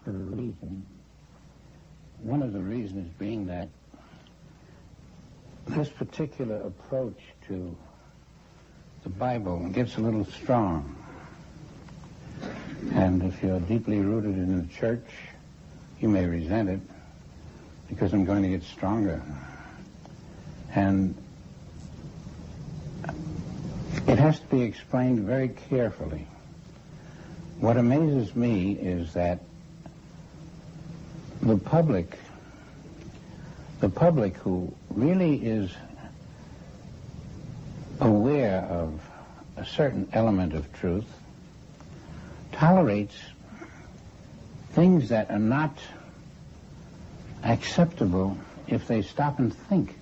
for a reason. One of the reasons being that this particular approach to the Bible gets a little strong. And if you're deeply rooted in the church, you may resent it because I'm going to get stronger. And it has to be explained very carefully. What amazes me is that the public who really is aware of a certain element of truth tolerates things that are not acceptable if they stop and think.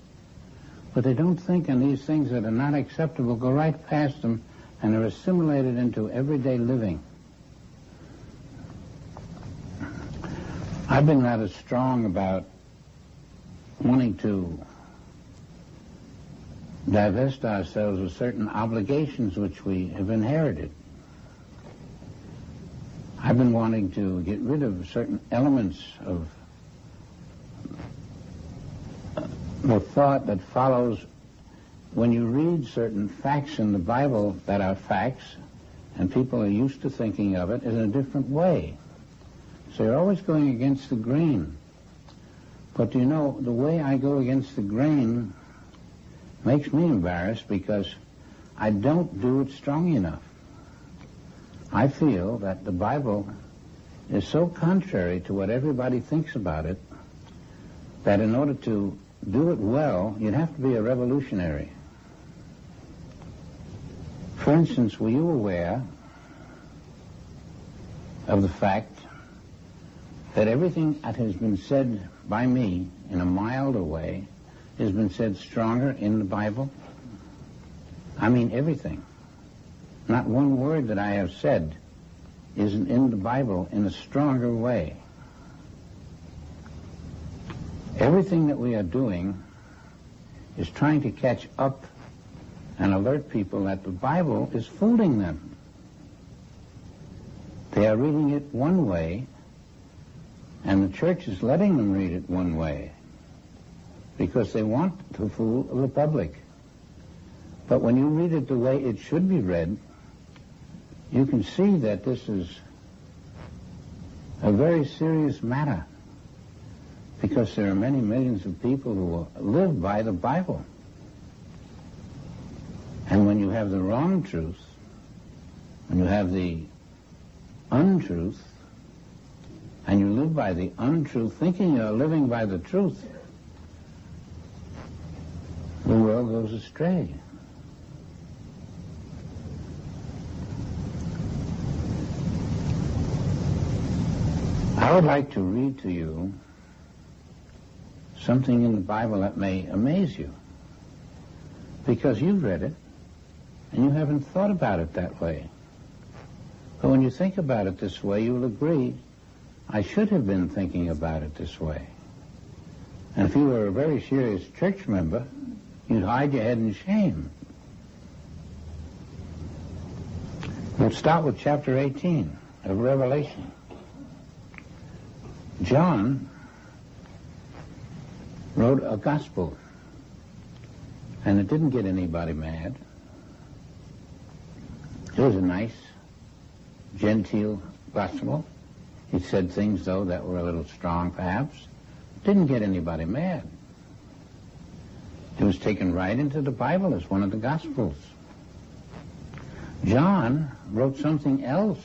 But they don't think, and these things that are not acceptable go right past them and are assimilated into everyday living. I've been rather strong about wanting to divest ourselves of certain obligations which we have inherited. I've been wanting to get rid of certain elements of the thought that follows when you read certain facts in the Bible that are facts, and people are used to thinking of it in a different way. So you're always going against the grain. But you know, the way I go against the grain makes me embarrassed because I don't do it strong enough. I feel that the Bible is so contrary to what everybody thinks about it that in order to do it well, you'd have to be a revolutionary. For instance, were you aware of the fact that everything that has been said by me in a milder way has been said stronger in the Bible? I mean everything. Not one word that I have said isn't in the Bible in a stronger way. Everything that we are doing is trying to catch up and alert people that the Bible is fooling them. They are reading it one way, and the church is letting them read it one way because they want to fool the public. But when you read it the way it should be read, you can see that this is a very serious matter because there are many millions of people who live by the Bible. And when you have the wrong truth, when you have the untruth, and you live by the untruth, thinking you're living by the truth, the world goes astray. I would like to read to you something in the Bible that may amaze you, because you've read it, and you haven't thought about it that way. But when you think about it this way, you'll agree, I should have been thinking about it this way. And if you were a very serious church member, you'd hide your head in shame. We'll start with chapter 18 of Revelation. John wrote a gospel, and it didn't get anybody mad. It was a nice, genteel gospel. He said things, though, that were a little strong, perhaps. Didn't get anybody mad. It was taken right into the Bible as one of the Gospels. John wrote something else.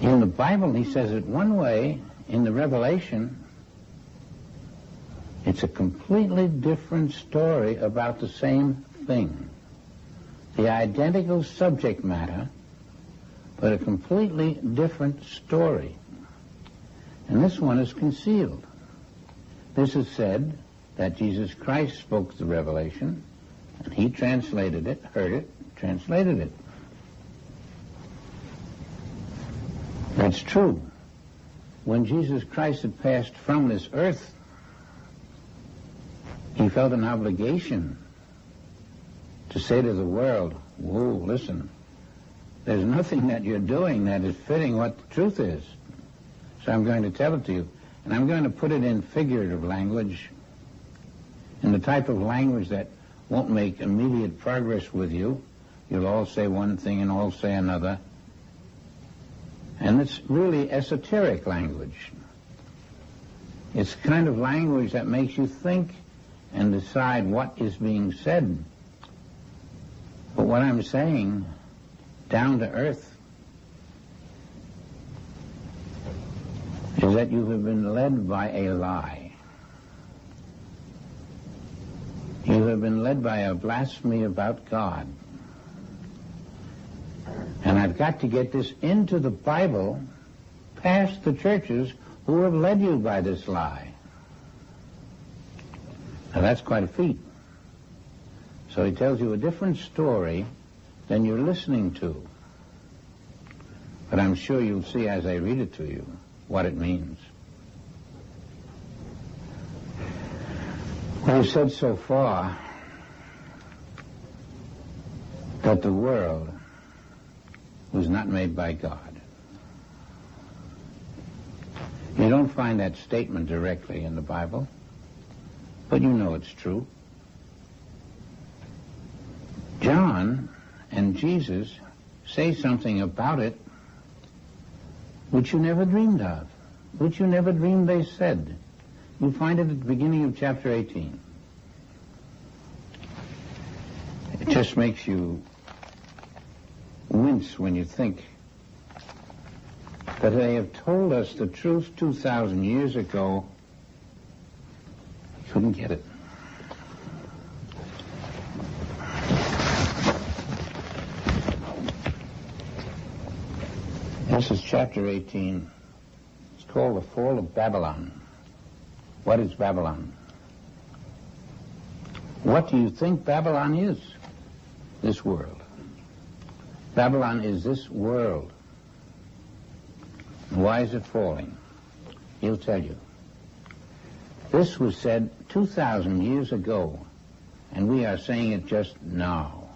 In the Bible, he says it one way. In the Revelation, it's a completely different story about the same thing. The identical subject matter, but a completely different story. And this one is concealed. This is said that Jesus Christ spoke the revelation, and he translated it, heard it, translated it. That's true. When Jesus Christ had passed from this earth, he felt an obligation to say to the world, whoa, listen, There's nothing that you're doing that is fitting what the truth is. So I'm going to tell it to you. And I'm going to put it in figurative language, in the type of language that won't make immediate progress with you. You'll all say one thing and all say another. And it's really esoteric language. It's kind of language that makes you think and decide what is being said. But what I'm saying, down to earth, is that you have been led by a lie. You have been led by a blasphemy about God. And I've got to get this into the Bible, past the churches who have led you by this lie. Now that's quite a feat. So he tells you a different story than you're listening to. But I'm sure you'll see as I read it to you what it means. We've said so far that the world was not made by God. You don't find that statement directly in the Bible, but you know it's true. John and Jesus say something about it which you never dreamed of, which you never dreamed they said. You find it at the beginning of chapter 18. It just makes you wince when you think that they have told us the truth 2,000 years ago. You couldn't get it. This is chapter 18. It's called the Fall of Babylon. What is Babylon? What do you think Babylon is? This world. Babylon is this world. Why is it falling? He'll tell you. This was said 2,000 years ago, and we are saying it just now.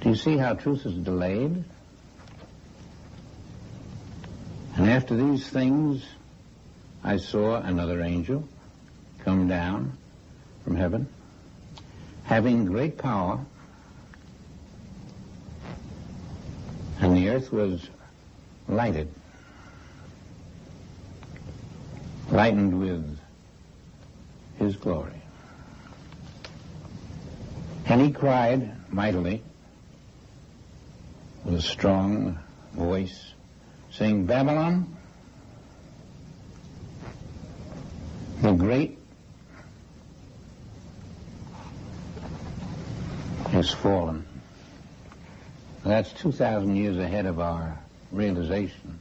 Do you see how truth is delayed? And after these things, I saw another angel come down from heaven, having great power, and the earth was lightened with his glory. And he cried mightily with a strong voice, saying, Babylon, the great, is fallen. That's 2,000 years ahead of our realization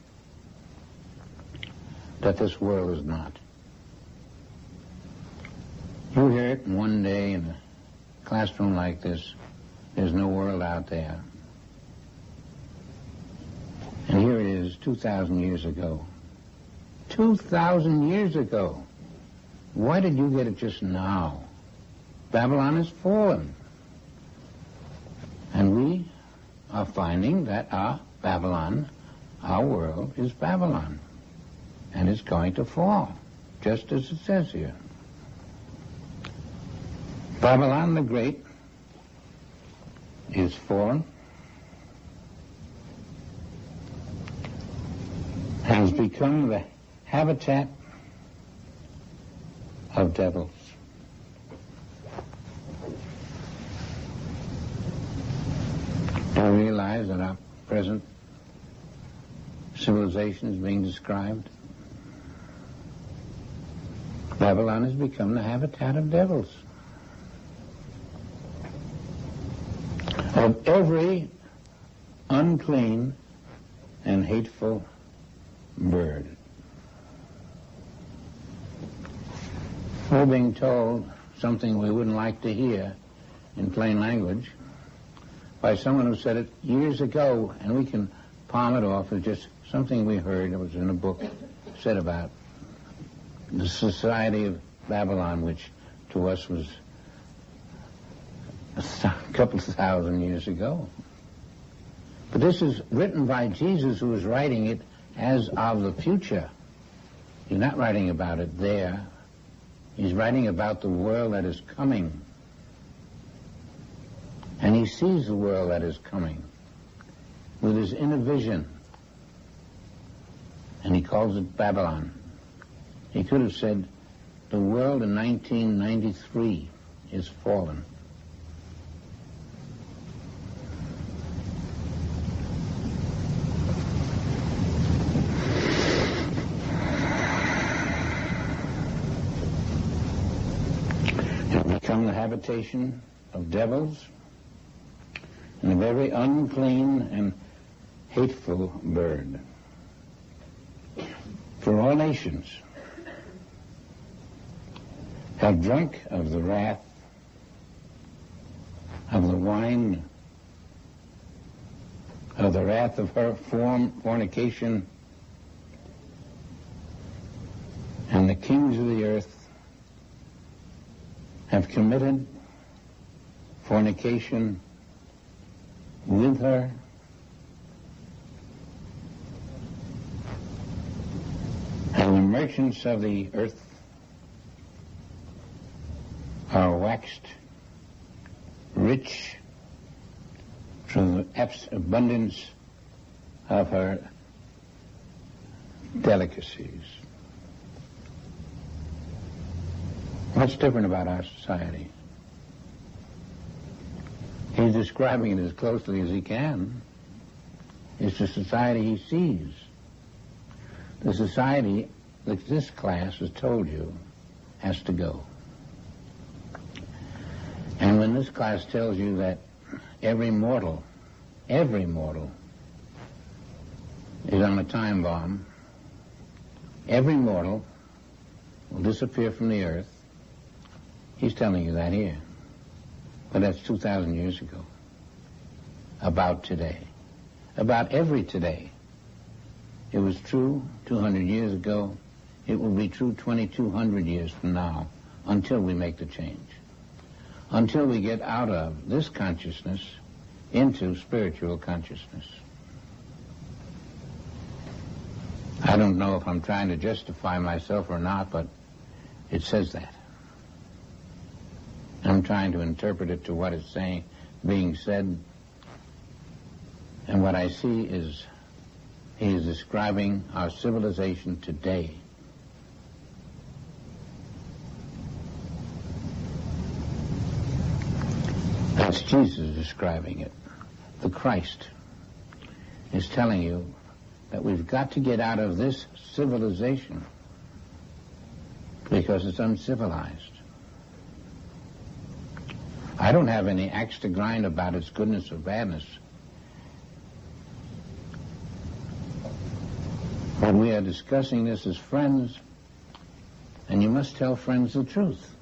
that this world is not. You hear it one day in a classroom like this, there's no world out there. And here it is 2,000 years ago. 2,000 years ago. Why did you get it just now? Babylon has fallen. And we are finding that our Babylon, our world, is Babylon. And it's going to fall, just as it says here. Babylon the Great is fallen, has become the habitat of devils. Do you realize that our present civilization is being described? Babylon has become the habitat of devils. Of every unclean and hateful bird. We're being told something we wouldn't like to hear in plain language by someone who said it years ago, and we can palm it off as just something we heard. It was in a book said about the society of Babylon, which to us was a couple of thousand years ago. But this is written by Jesus, who is writing it as of the future. He's not writing about it there. He's writing about the world that is coming. And he sees the world that is coming with his inner vision. And he calls it Babylon. He could have said, the world in 1993 is fallen. Become the habitation of devils and a very unclean and hateful bird. For all nations have drunk of the wrath of the wine of the wrath of her fornication, and the kings of the earth have committed fornication with her, and the merchants of the earth are waxed rich through the abundance of her delicacies. What's different about our society? He's describing it as closely as he can. It's the society he sees. The society that this class has told you has to go. And when this class tells you that every mortal is on a time bomb, every mortal will disappear from the earth, he's telling you that here. But that's 2,000 years ago. About today. About every today. It was true 200 years ago. It will be true 2,200 years from now, until we make the change. Until we get out of this consciousness into spiritual consciousness. I don't know if I'm trying to justify myself or not, but it says that. I'm trying to interpret it to what is being said, and what I see is he is describing our civilization today. That's Jesus describing it. The Christ is telling you that we've got to get out of this civilization because it's uncivilized. I don't have any axe to grind about its goodness or badness. But we are discussing this as friends, and you must tell friends the truth.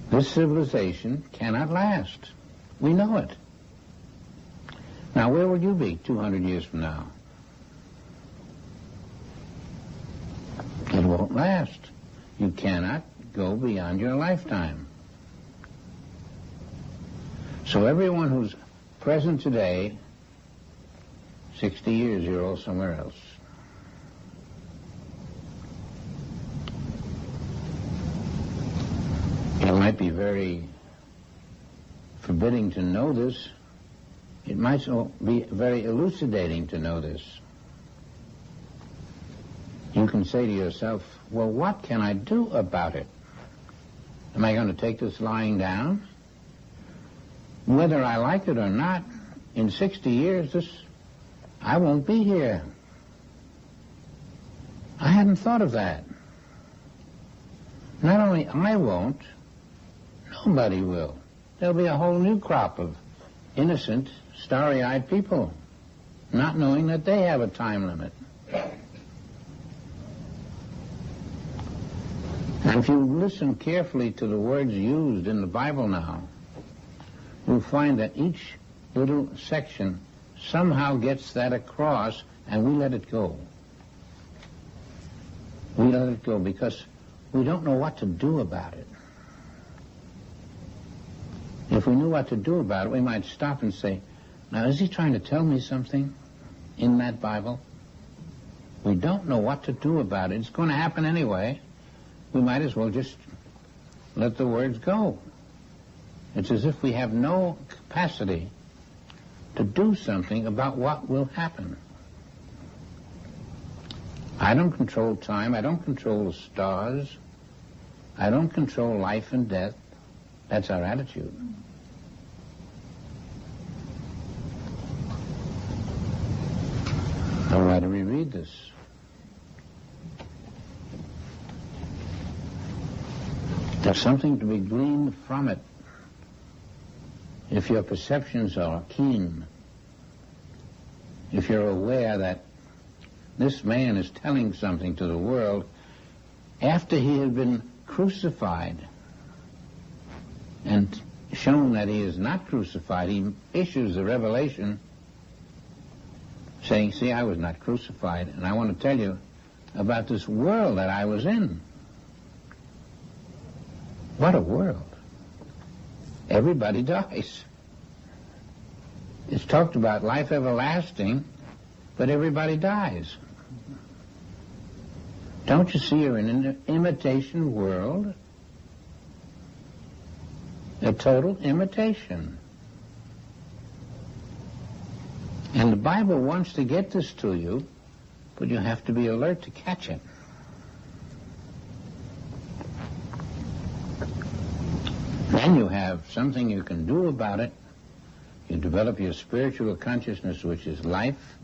This civilization cannot last. We know it. Now, where will you be 200 years from now? It won't last. You cannot go beyond your lifetime. So everyone who's present today, 60 years, you're all somewhere else. It might be very forbidding to know this. It might be very elucidating to know this. You can say to yourself, well, what can I do about it? Am I going to take this lying down? Whether I like it or not, in 60 years, I won't be here. I hadn't thought of that. Not only I won't, nobody will. There'll be a whole new crop of innocent, starry-eyed people, not knowing that they have a time limit. And if you listen carefully to the words used in the Bible now, you'll find that each little section somehow gets that across, and we let it go. We let it go because we don't know what to do about it. If we knew what to do about it, we might stop and say, Now, is he trying to tell me something in that Bible? We don't know what to do about it. It's going to happen anyway. We might as well just let the words go. It's as if we have no capacity to do something about what will happen. I don't control time. I don't control the stars. I don't control life and death. That's our attitude. Now, why do we read this? There's something to be gleaned from it. If your perceptions are keen, if you're aware that this man is telling something to the world after he had been crucified and shown that he is not crucified, he issues the revelation saying, see, I was not crucified, and I want to tell you about this world that I was in. What a world. Everybody dies. It's talked about life everlasting, but everybody dies. Don't you see you're in an imitation world? A total imitation. And the Bible wants to get this to you, but you have to be alert to catch it. Then you have something you can do about it. You develop your spiritual consciousness, which is life.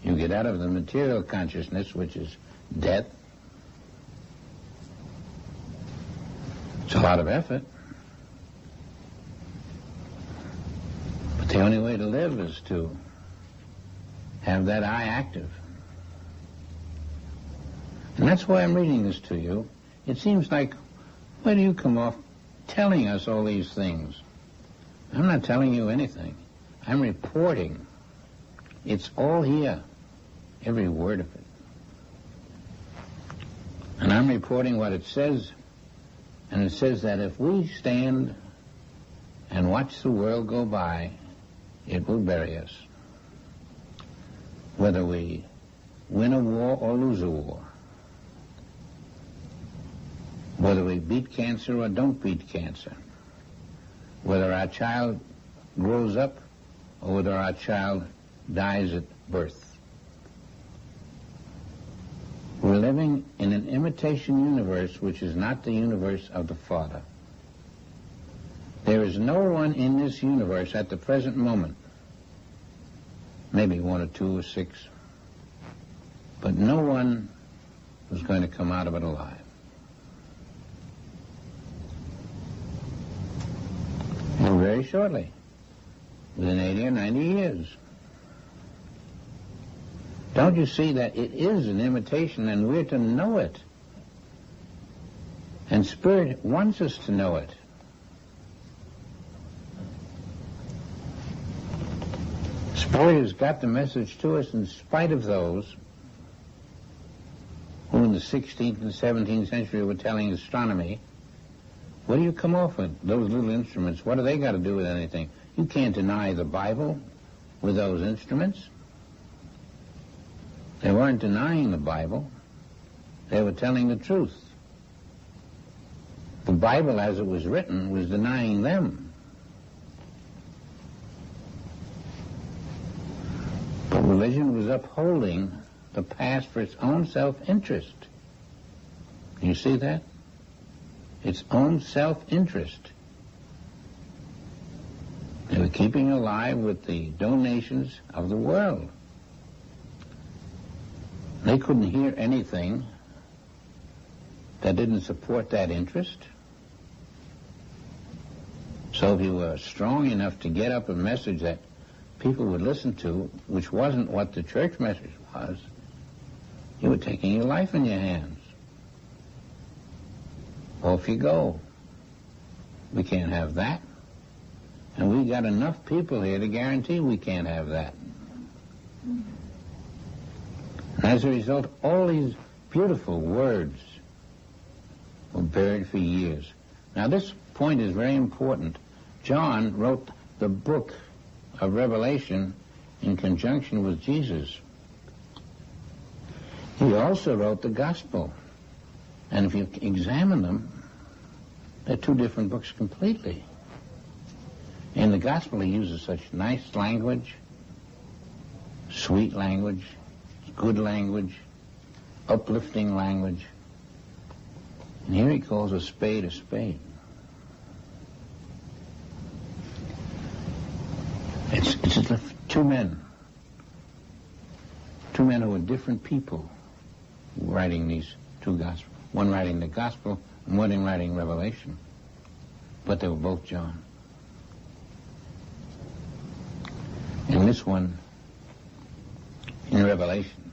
You get out of the material consciousness, which is death. It's a lot of effort. But the only way to live is to have that eye active. And that's why I'm reading this to you. It seems like, where do you come off telling us all these things? I'm not telling you anything. I'm reporting. It's all here, every word of it. And I'm reporting what it says, and it says that if we stand and watch the world go by, it will bury us. Whether we win a war or lose a war. Whether we beat cancer or don't beat cancer. Whether our child grows up or whether our child dies at birth. We're living in an imitation universe which is not the universe of the Father. There is no one in this universe at the present moment, maybe 1 or 2 or 6, but no one was going to come out of it alive. And very shortly, within 80 or 90 years. Don't you see that it is an imitation and we're to know it? And Spirit wants us to know it. Spirit has got the message to us in spite of those who in the 16th and 17th century were telling astronomy. What do you come off with? Those little instruments, what do they got to do with anything? You can't deny the Bible with those instruments. They weren't denying the Bible. They were telling the truth. The Bible, as it was written, was denying them. But religion was upholding the past for its own self-interest. You see that? Its own self-interest. They were keeping alive with the donations of the world. They couldn't hear anything that didn't support that interest. So if you were strong enough to get up a message that people would listen to, which wasn't what the church message was, you were taking your life in your hands. Off you go. We can't have that. And we got enough people here to guarantee we can't have that. And as a result, all these beautiful words were buried for years. Now this point is very important. John wrote the book of revelation in conjunction with Jesus. He also wrote the Gospel. And if you examine them, they're two different books completely. In the Gospel, he uses such nice language, sweet language, good language, uplifting language. And here he calls a spade a spade. It's two men who are different people writing these two Gospels. One writing the Gospel and one writing Revelation. But they were both John. In this one, in Revelation,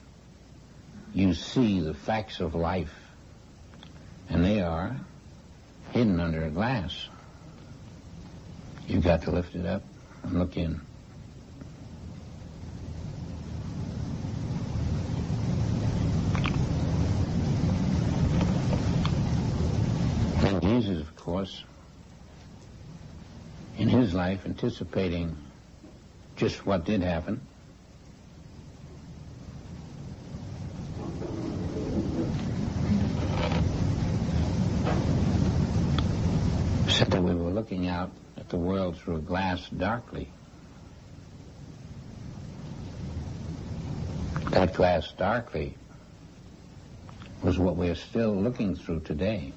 you see the facts of life, and they are hidden under a glass. You've got to lift it up and look in. And Jesus, of course, in his life, anticipating just what did happen, said that we were looking out at the world through a glass darkly. That glass darkly was what we are still looking through today.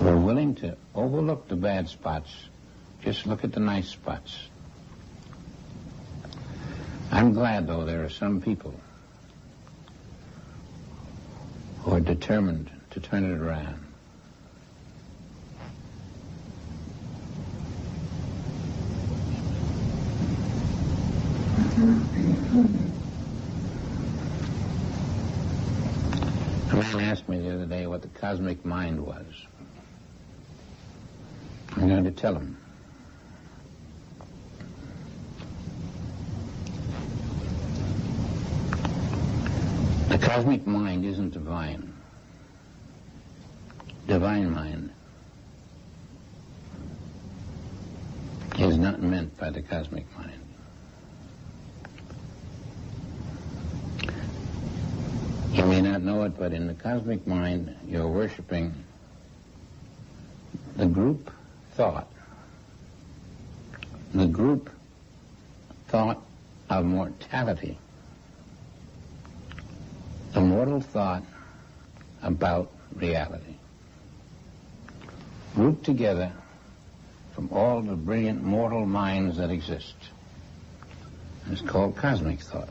We're willing to overlook the bad spots, just look at the nice spots. I'm glad, though, there are some people who are determined to turn it around. A man asked me the other day what the cosmic mind was. I'm going to tell him. The cosmic mind isn't divine. Divine mind is not meant by the cosmic mind. You may not know it, but in the cosmic mind, you're worshiping the group thought. The group thought of mortality. The mortal thought about reality. Grouped together from all the brilliant mortal minds that exist. It's called cosmic thought.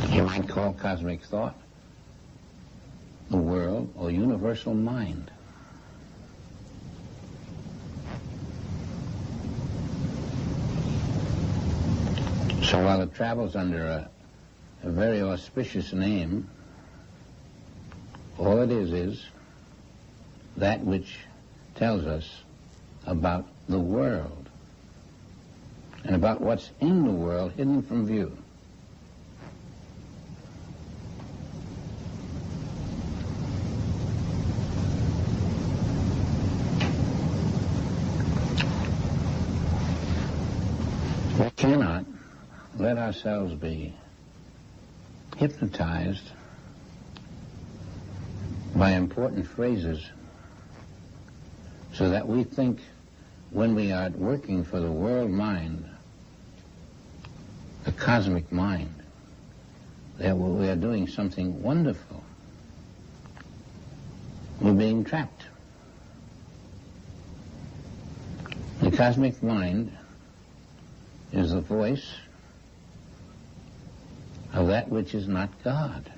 You might call cosmic thought the world or universal mind. So while it travels under a very auspicious name, all it is that which tells us about the world and about what's in the world hidden from view. We cannot let ourselves be hypnotized by important phrases so that we think when we are working for the world mind, the cosmic mind, that we are doing something wonderful. We're being trapped. The cosmic mind is the voice of that which is not God.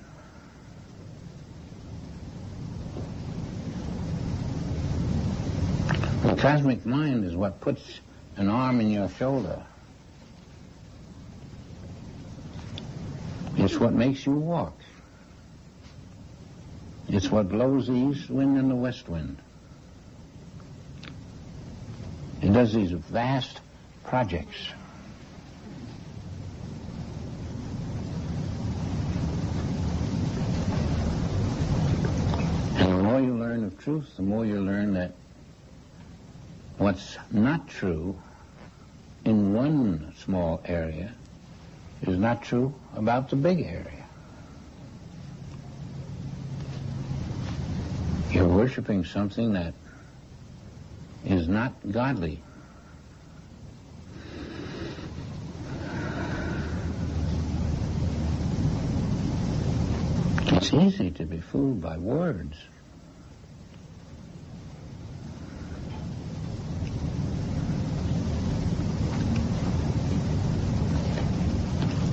The cosmic mind is what puts an arm in your shoulder. It's what makes you walk. It's what blows the east wind and the west wind. It does these vast projects. more you learn of truth, the more you learn that what's not true in one small area is not true about the big area. You're worshiping something that is not godly. It's easy to be fooled by words.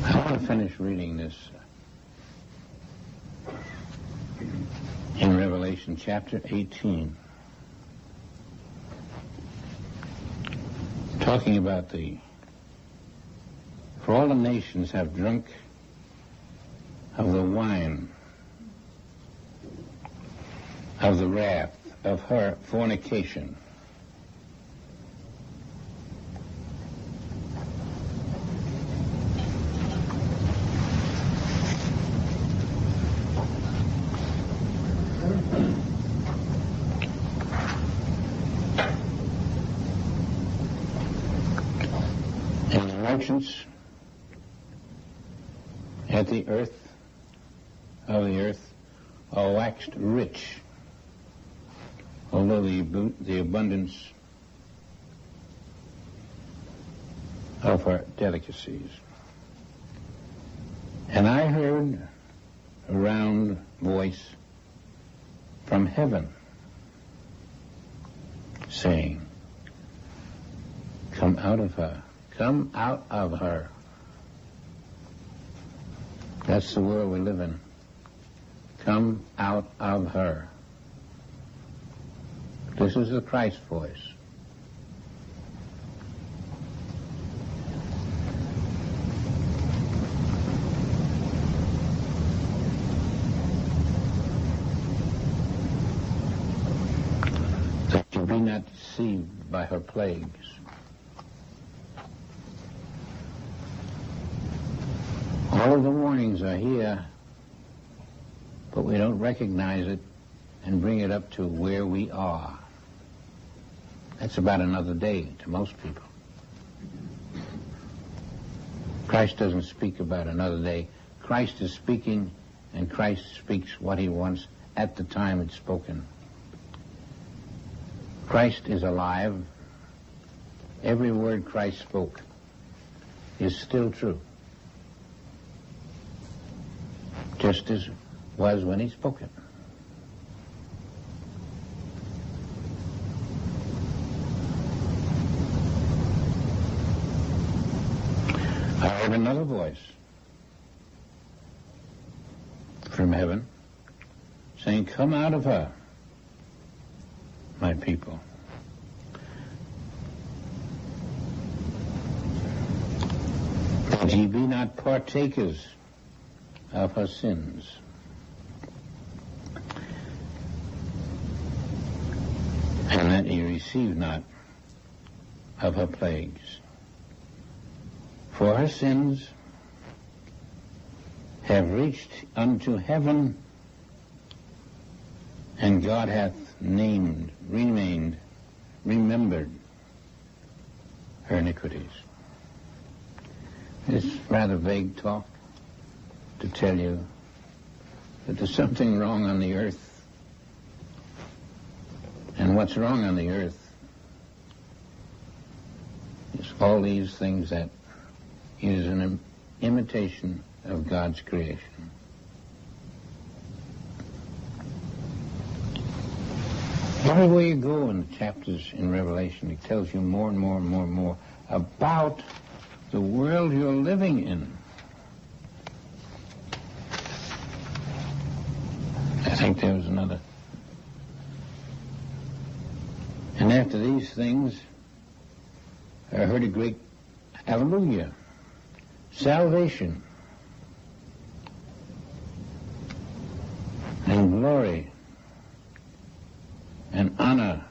I want to finish reading this in Revelation chapter 18, talking about for all the nations have drunk of the wine of the wrath of her fornication. And the merchants of the earth are waxed rich, although the abundance of her delicacies. And I heard a round voice from heaven saying, "Come out of her, come out of her." That's the world we live in. Come out of her. This is the Christ voice. That you be not deceived by her plagues. All of the warnings are here, but we don't recognize it and bring it up to where we are. That's about another day to most people. Christ doesn't speak about another day. Christ is speaking, and Christ speaks what he wants at the time it's spoken. Christ is alive. Every word Christ spoke is still true, just as it was when he spoke it. I heard another voice from heaven saying, "Come out of her, my people. That ye be not partakers of her sins, and that ye receive not of her plagues. For her sins have reached unto heaven, and God hath remembered her iniquities." It's rather vague talk to tell you that there's something wrong on the earth. And what's wrong on the earth is all these things that is an imitation of God's creation. Everywhere you go in the chapters in Revelation, it tells you more and more and more and more about the world you're living in. I think there was another. And after these things, I heard a great hallelujah, salvation, and glory, and honor,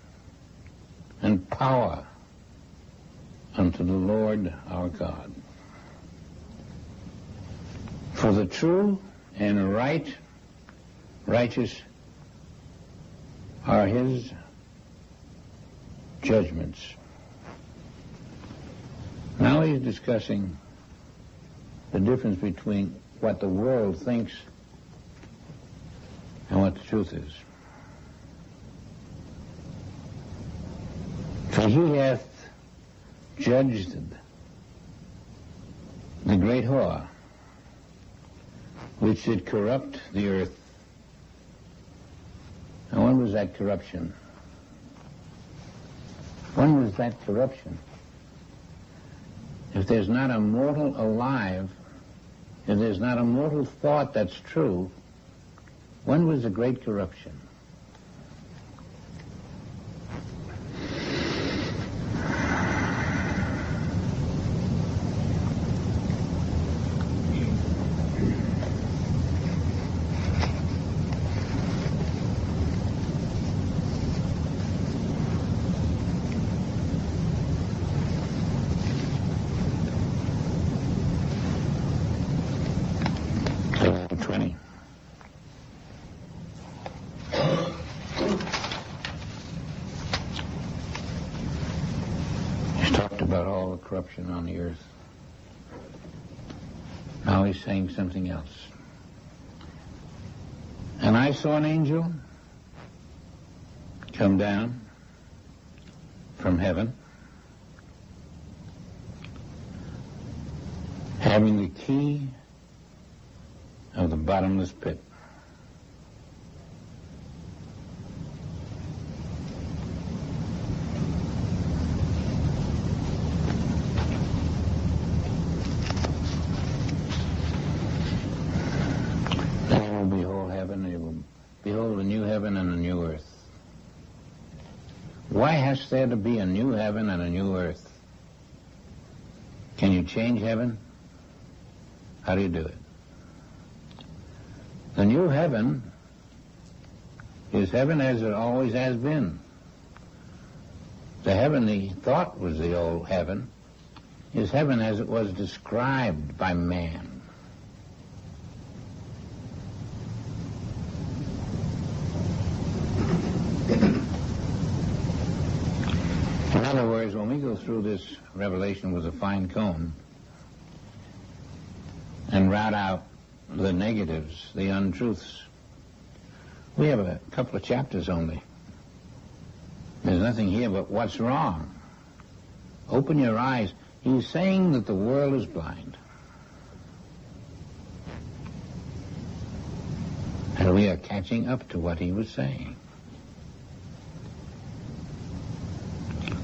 and power unto the Lord our God. For the true and righteous are his judgments. Now he's discussing the difference between what the world thinks and what the truth is. For he hath judged the great whore, which did corrupt the earth. And when was that corruption? When was that corruption? If there's not a mortal alive, if there's not a mortal thought that's true, when was the great corruption? About all the corruption on the earth. Now he's saying something else. And I saw an angel come down from heaven, having the key of the bottomless pit. Behold, a new heaven and a new earth. Why has there to be a new heaven and a new earth? Can you change heaven? How do you do it? The new heaven is heaven as it always has been. The heaven he thought was the old heaven is heaven as it was described by man. In other words, when we go through this revelation with a fine comb and rout out the negatives, the untruths, we have a couple of chapters only. There's nothing here but what's wrong. Open your eyes. He's saying that the world is blind. And we are catching up to what he was saying.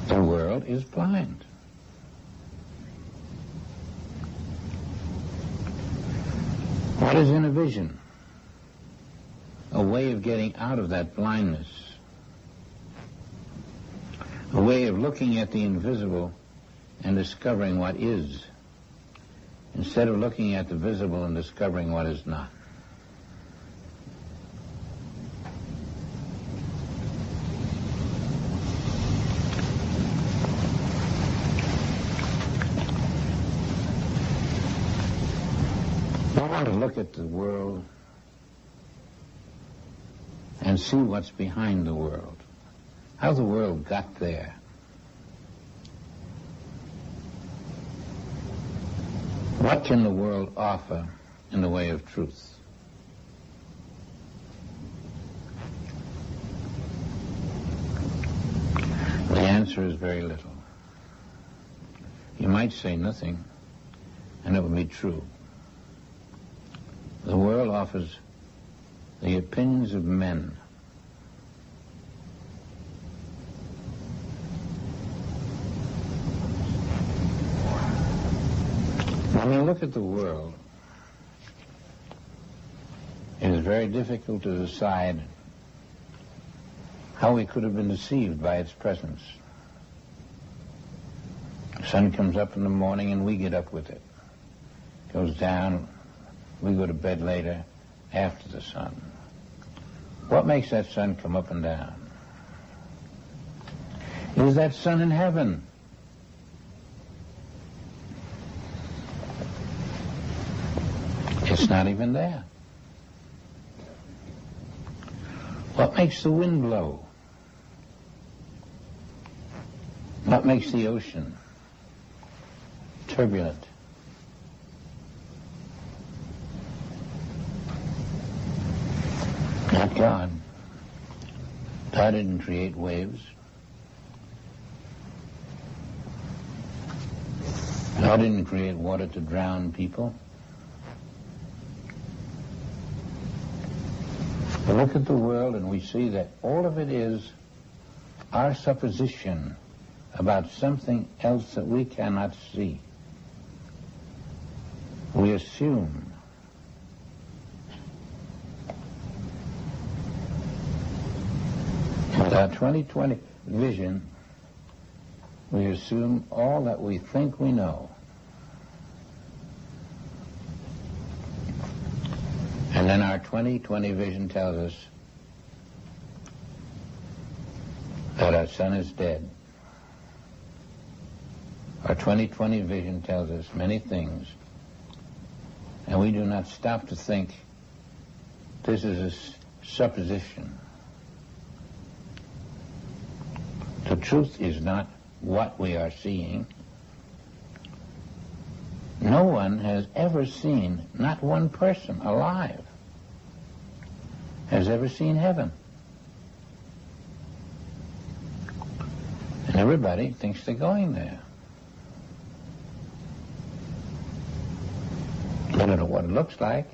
The world is blind. What is in a vision? A way of getting out of that blindness. A way of looking at the invisible and discovering what is, instead of looking at the visible and discovering what is not. I want to look at the world and see what's behind the world, how the world got there. What can the world offer in the way of truth? The answer is very little. You might say nothing, and it would be true. The world offers the opinions of men. When you look at the world, it is very difficult to decide how we could have been deceived by its presence. The sun comes up in the morning and we get up with it. Goes down, we go to bed later after the sun. What makes that sun come up and down? Is that sun in heaven? It's not even there. What makes the wind blow? What makes the ocean turbulent? Not God. God didn't create waves. God didn't create water to drown people. We look at the world and we see that all of it is our supposition about something else that we cannot see. We assume. With our 2020 vision, we assume all that we think we know. And then our 2020 vision tells us that our sun is dead. Our 2020 vision tells us many things, and we do not stop to think this is a supposition. The truth is not what we are seeing. No one has ever seen, not one person alive has ever seen heaven. And everybody thinks they're going there. I don't know what it looks like.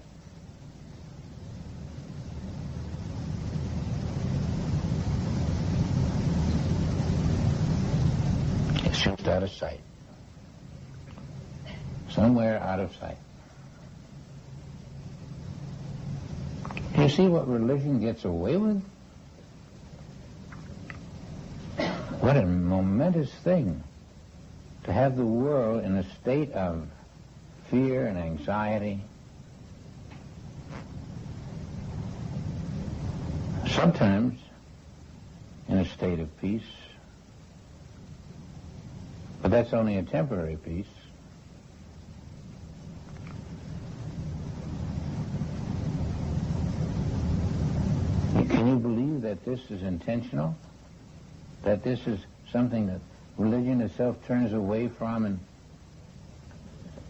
It's just out of sight. Somewhere out of sight. You see what religion gets away with? What a momentous thing to have the world in a state of fear and anxiety. Sometimes in a state of peace. But that's only a temporary peace. Can you believe that this is intentional? That this is something that religion itself turns away from, and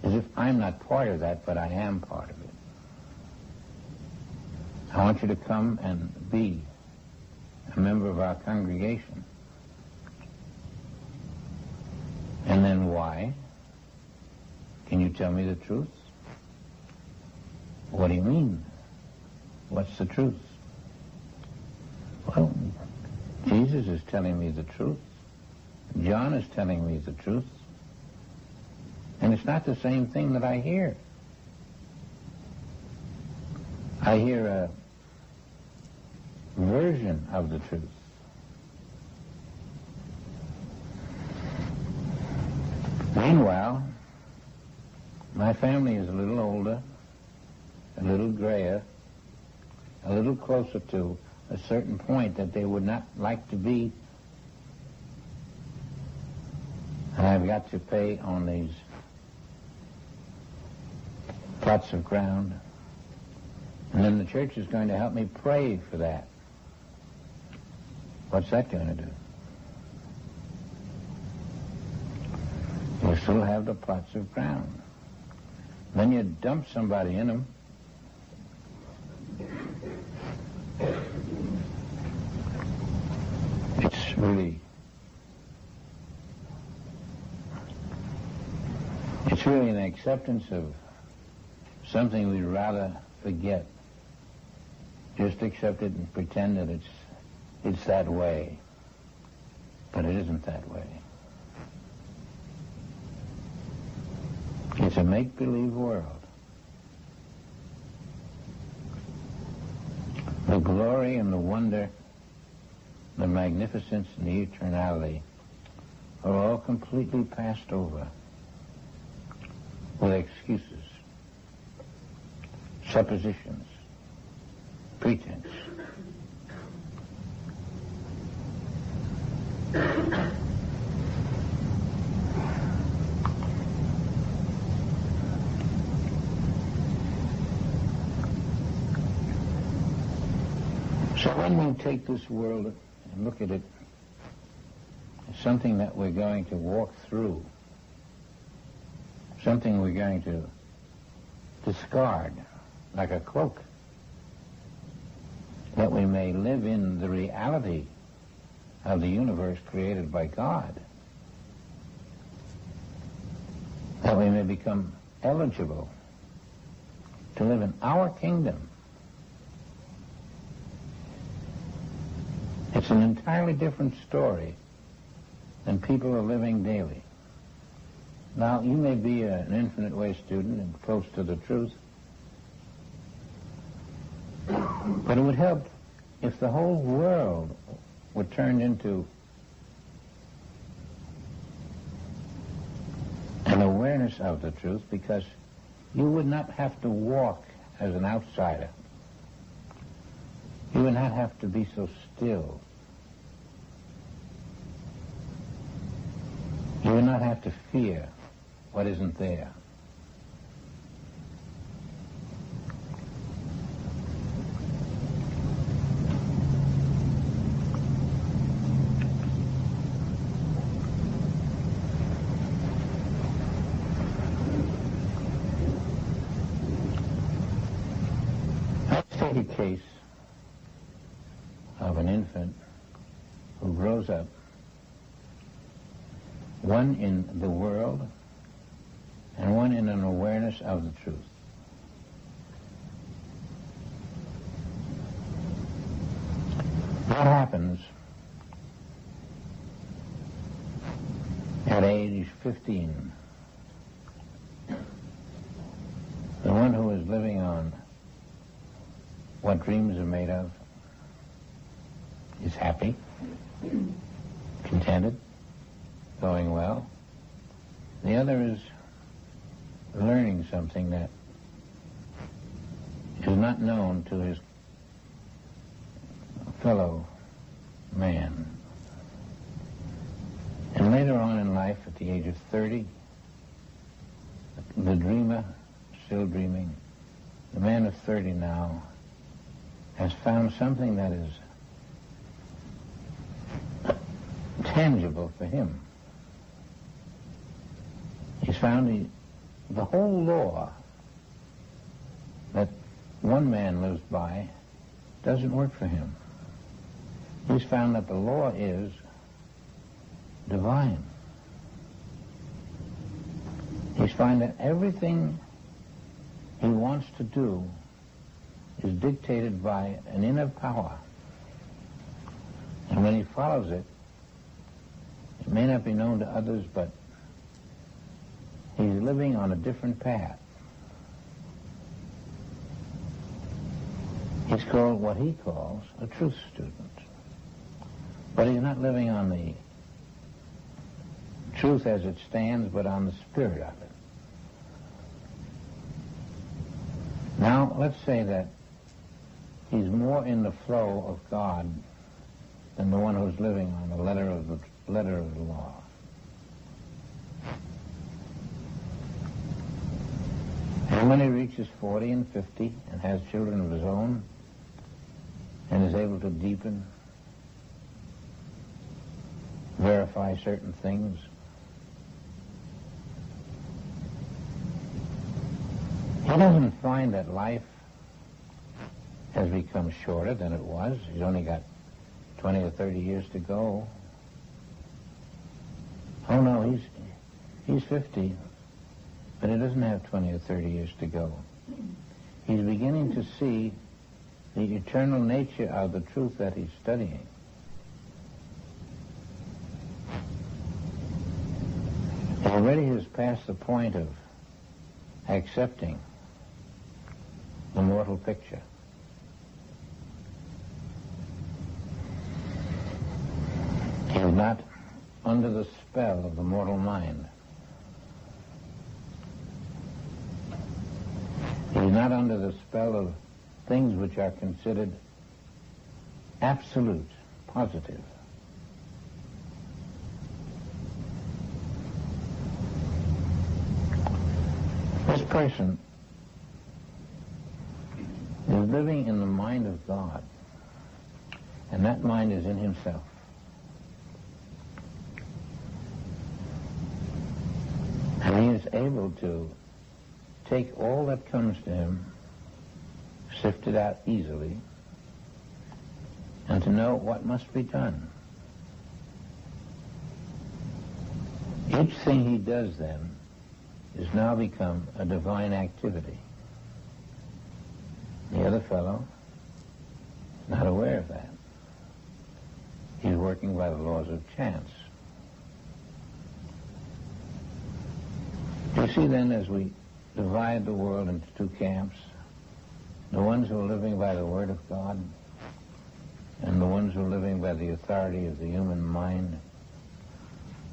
as if I'm not part of that, but I am part of it. I want you to come and be a member of our congregation. And then why? Can you tell me the truth? What do you mean? What's the truth? Well, Jesus is telling me the truth. John is telling me the truth. And it's not the same thing that I hear. I hear a version of the truth. Meanwhile, my family is a little older, a little grayer, a little closer to a certain point that they would not like to be. And I've got to pay on these plots of ground. And then the church is going to help me pray for that. What's that going to do? You still have the plots of ground. Then you dump somebody in them. It's really an acceptance of something we'd rather forget. Just accept it and pretend that it's that way. But it isn't that way. It's a make-believe world. The glory and the wonder, the magnificence and the eternality are all completely passed over with excuses, suppositions, pretense. So when we take this world and look at it something that we're going to walk through, something we're going to discard like a cloak, that we may live in the reality of the universe created by God, that we may become eligible to live in our kingdom. It's an entirely different story than people are living daily. Now, you may be an infinite way student and close to the truth, but it would help if the whole world were turned into an awareness of the truth, because you would not have to walk as an outsider. You would not have to be so still. You would not have to fear what isn't there. A case of an infant who grows up, one in the world and one in an awareness of the truth. What happens at age 15? The one who is living on what dreams are made of is happy, contented, going well. The other is learning something that is not known to his fellow man. And later on in life, at the age of 30, the dreamer, still dreaming, the man of 30 now, has found something that is tangible for him. He's found the whole law that one man lives by doesn't work for him. He's found that the law is divine. He's found that everything he wants to do is dictated by an inner power. And when he follows it, it may not be known to others, but he's living on a different path. He's called what he calls a truth student. But he's not living on the truth as it stands, but on the spirit of it. Now, let's say that he's more in the flow of God than the one who's living on the letter of the law. And when he reaches 40 and 50 and has children of his own and is able to deepen, verify certain things, he doesn't find that life has become shorter than it was. He's only got 20 or 30 years to go. Oh no, he's 50, but he doesn't have 20 or 30 years to go. He's beginning to see the eternal nature of the truth that he's studying. He already has passed the point of accepting the mortal picture. He is not under the spell of the mortal mind. He is not under the spell of things which are considered absolute, positive. This person is living in the mind of God, and that mind is in himself. And he is able to take all that comes to him, sift it out easily, and to know what must be done. Each thing he does then is now become a divine activity. The other fellow is not aware of that. He's working by the laws of chance. You see then, as we divide the world into two camps, the ones who are living by the Word of God and the ones who are living by the authority of the human mind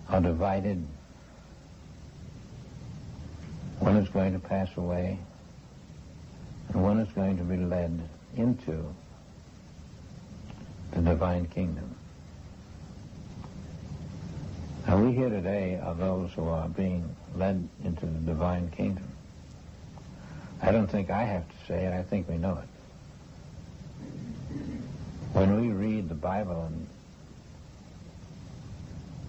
are divided. One is going to pass away, and one is going to be led into the divine kingdom. Now, we here today are those who are being led into the divine kingdom. I don't think I have to say it. I think we know it. When we read the Bible and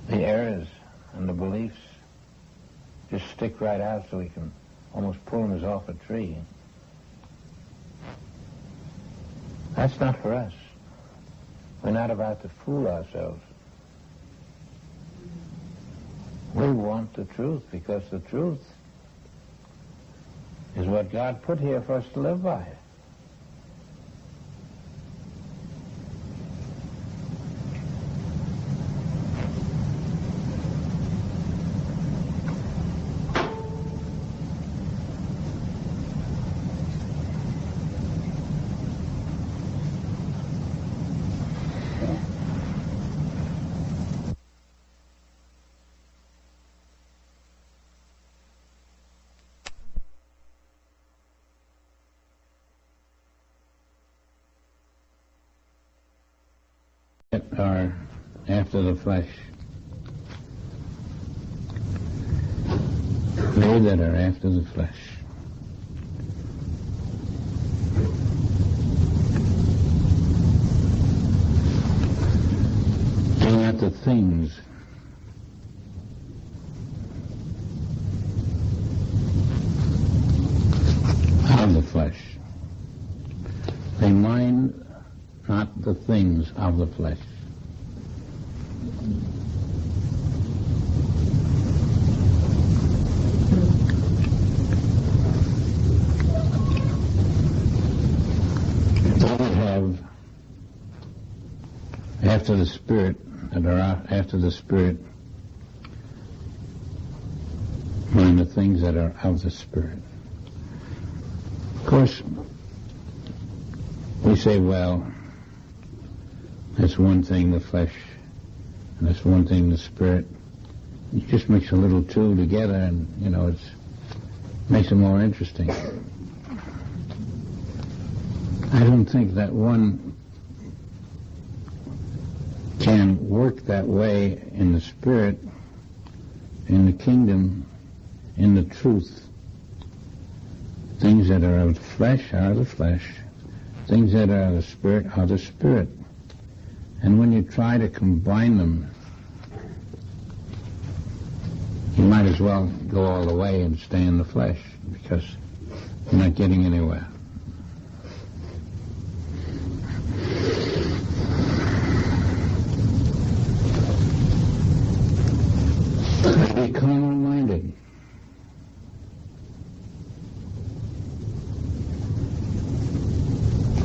the errors and the beliefs just stick right out so we can almost pull them as off a tree, that's not for us. We're not about to fool ourselves. We want the truth because the truth is what God put here for us to live by. Are after the flesh. They that are after the flesh. They are not the things of the flesh. They mind not the things of the flesh. They that have after the Spirit, that are after the Spirit, mind the things that are of the Spirit. Of course, we say, well, that's one thing, the flesh, and that's one thing, the Spirit. You just mix a little two together and, it makes it more interesting. I don't think that one can work that way in the Spirit, in the kingdom, in the truth. Things that are of the flesh are of the flesh. Things that are of the Spirit are the Spirit. And when you try to combine them, you might as well go all the way and stay in the flesh, because you're not getting anywhere. Be carnal-minded.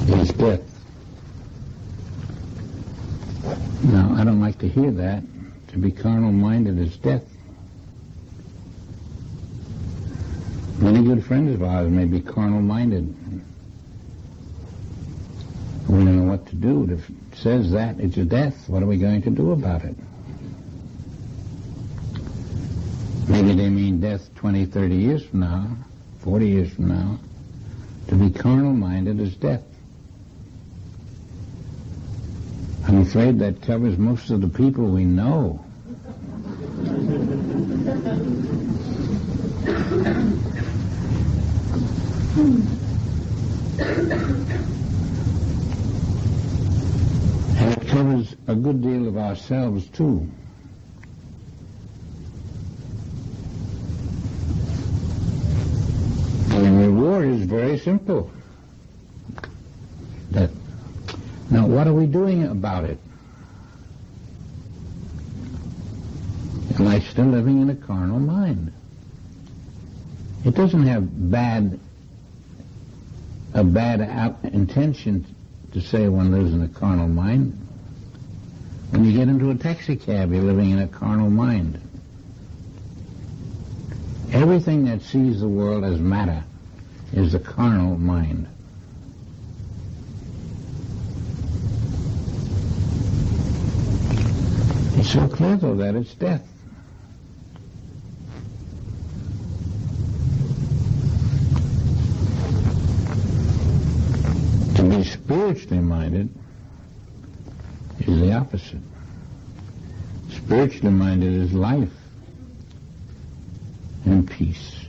Is death. Now, I don't like to hear that. To be carnal-minded is death. Many good friends of ours may be carnal-minded. We don't know what to do. If it says that it's a death, what are we going to do about it? Maybe they mean death 20, 30 years from now, 40 years from now. To be carnal-minded is death. I'm afraid that covers most of the people we know. And it covers a good deal of ourselves, too. very simple. Now, what are we doing about it? Am I still living in a carnal mind? It doesn't have a bad intention to say one lives in a carnal mind. When you get into a taxi cab, you're living in a carnal mind. Everything that sees the world as matter is the carnal mind. It's so clear, though, that it's death. To be spiritually minded is the opposite. Spiritually minded is life and peace.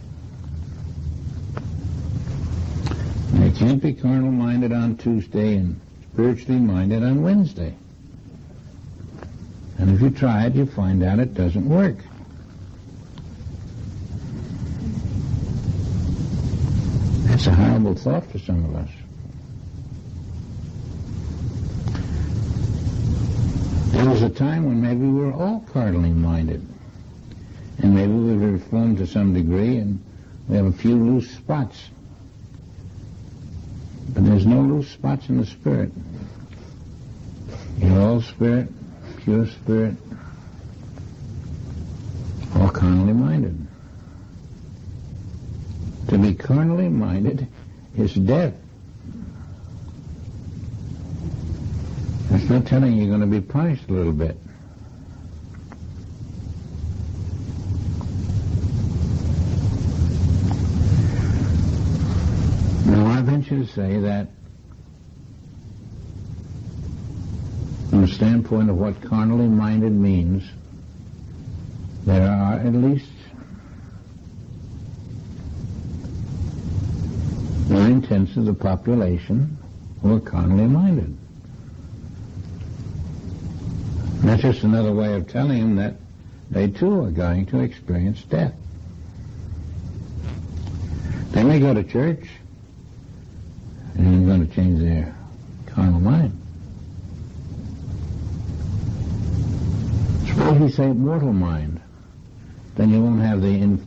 And you can't be carnal minded on Tuesday and spiritually minded on Wednesday. And if you try it, you find out it doesn't work. That's a horrible thought for some of us. There was a time when maybe we were all carnally minded. And maybe we've reformed to some degree and we have a few loose spots. But there's no loose spots in the spirit. You're all spirit, pure spirit, all carnally minded. To be carnally minded is death. That's not telling you you're going to be punished a little bit. Now, I venture to say that from the standpoint of what carnally minded means, there are at least 9/10 of the population who are carnally minded. And that's just another way of telling them that they too are going to experience death. They may go to church and ain't going to change their carnal mind. Suppose we say mortal mind, then you won't have the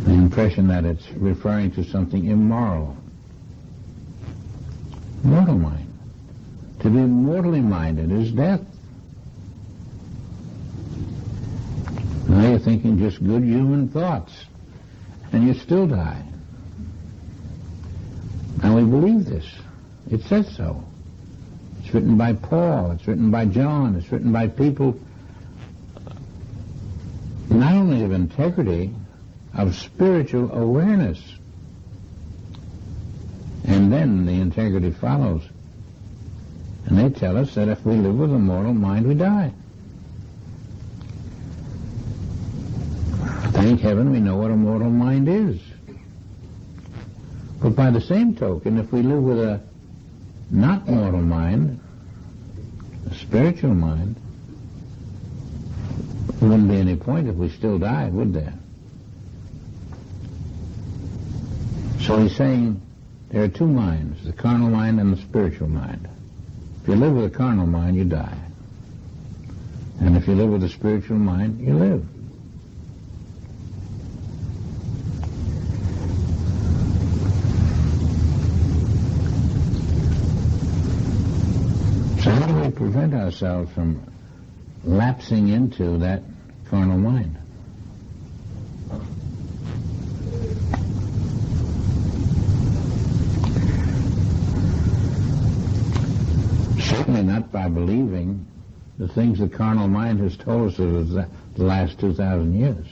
impression that it's referring to something immoral. Mortal mind. To be mortally minded is death. Now you're thinking just good human thoughts, and you still die. And we believe this. It says so. It's written by Paul, it's written by John, it's written by people not only of integrity, of spiritual awareness. And then the integrity follows. And they tell us that if we live with a mortal mind, we die. Thank heaven we know what a mortal mind is. But by the same token, if we live with a not mortal mind, a spiritual mind, there wouldn't be any point if we still died, would there? So he's saying there are two minds, the carnal mind and the spiritual mind. If you live with a carnal mind, you die. And if you live with a spiritual mind, you live. So how do we prevent ourselves from lapsing into that carnal mind? Certainly not by believing the things the carnal mind has told us of the last 2,000 years.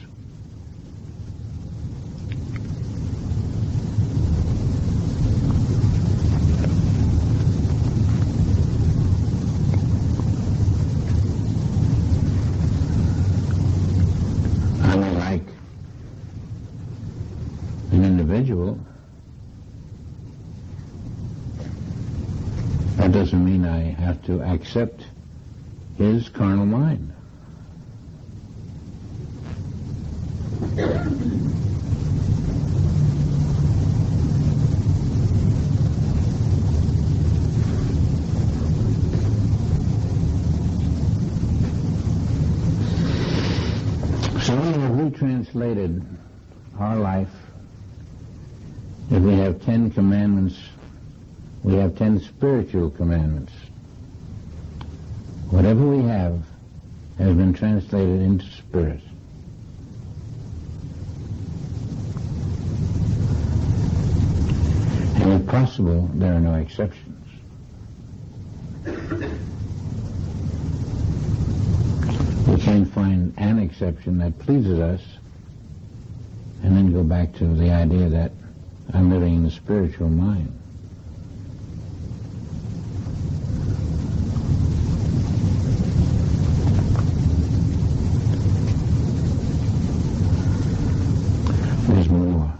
Unlike an individual, that doesn't mean I have to accept his carnal mind. 10 commandments, we have 10 spiritual commandments. Whatever we have has been translated into spirit. And if possible, there are no exceptions. We can't find an exception that pleases us and then go back to the idea that I'm living in the spiritual mind. There's more.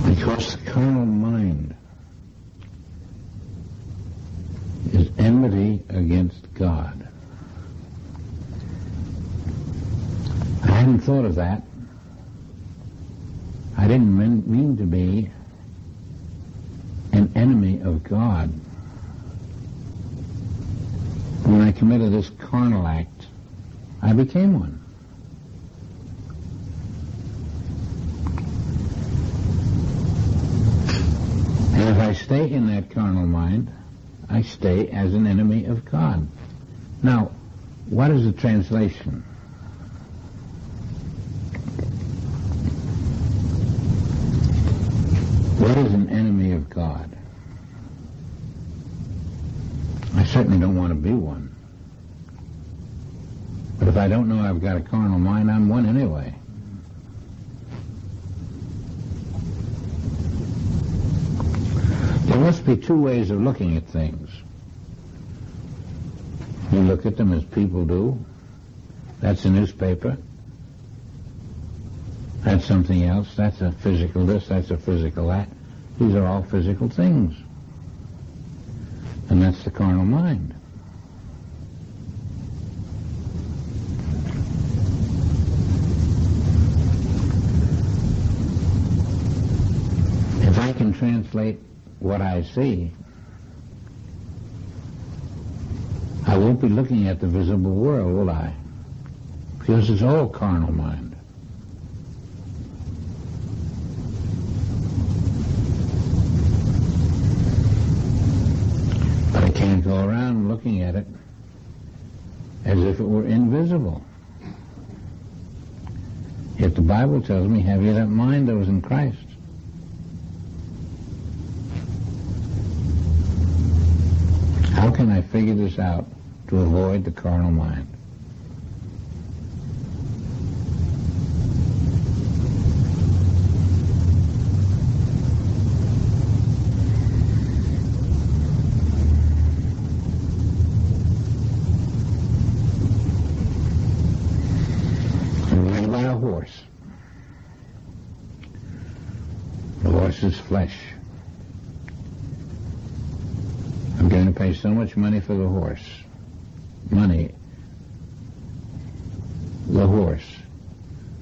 Because the carnal mind is enmity against God. I hadn't thought of that. I didn't mean to be an enemy of God. When I committed this carnal act, I became one. And if I stay in that carnal mind, I stay as an enemy of God. Now, what is the translation? What is an enemy of God? I certainly don't want to be one. But if I don't know I've got a carnal mind, I'm one anyway. There must be two ways of looking at things. You look at them as people do. That's a newspaper. That's something else. That's a physical this, that's a physical that. These are all physical things. And that's the carnal mind. If I can translate what I see, I won't be looking at the visible world, will I? Because it's all carnal mind. But I can't go around looking at it as if it were invisible. Yet the Bible tells me, have you that mind that was in Christ? How can I figure this out to avoid the carnal mind? What about a horse? The horse is flesh. I'm going to pay so much money for the horse. Money. The horse.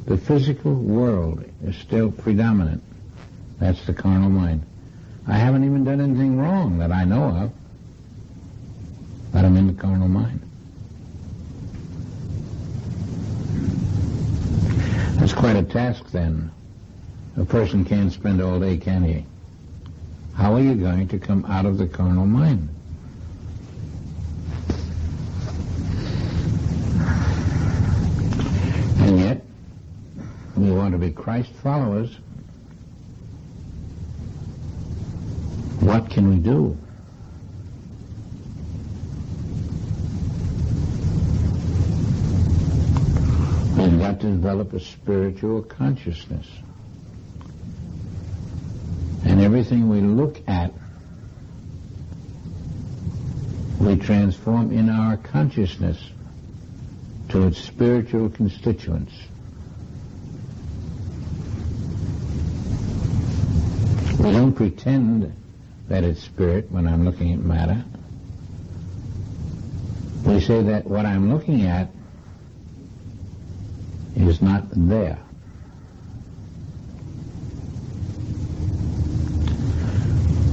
The physical world is still predominant. That's the carnal mind. I haven't even done anything wrong that I know of, but I'm in the carnal mind. That's quite a task then. A person can't spend all day, can he? How are you going to come out of the carnal mind? And yet, we want to be Christ followers. What can we do? We've got to develop a spiritual consciousness. And everything we look at, we transform in our consciousness to its spiritual constituents. We don't pretend that it's spirit when I'm looking at matter. We say that what I'm looking at is not there.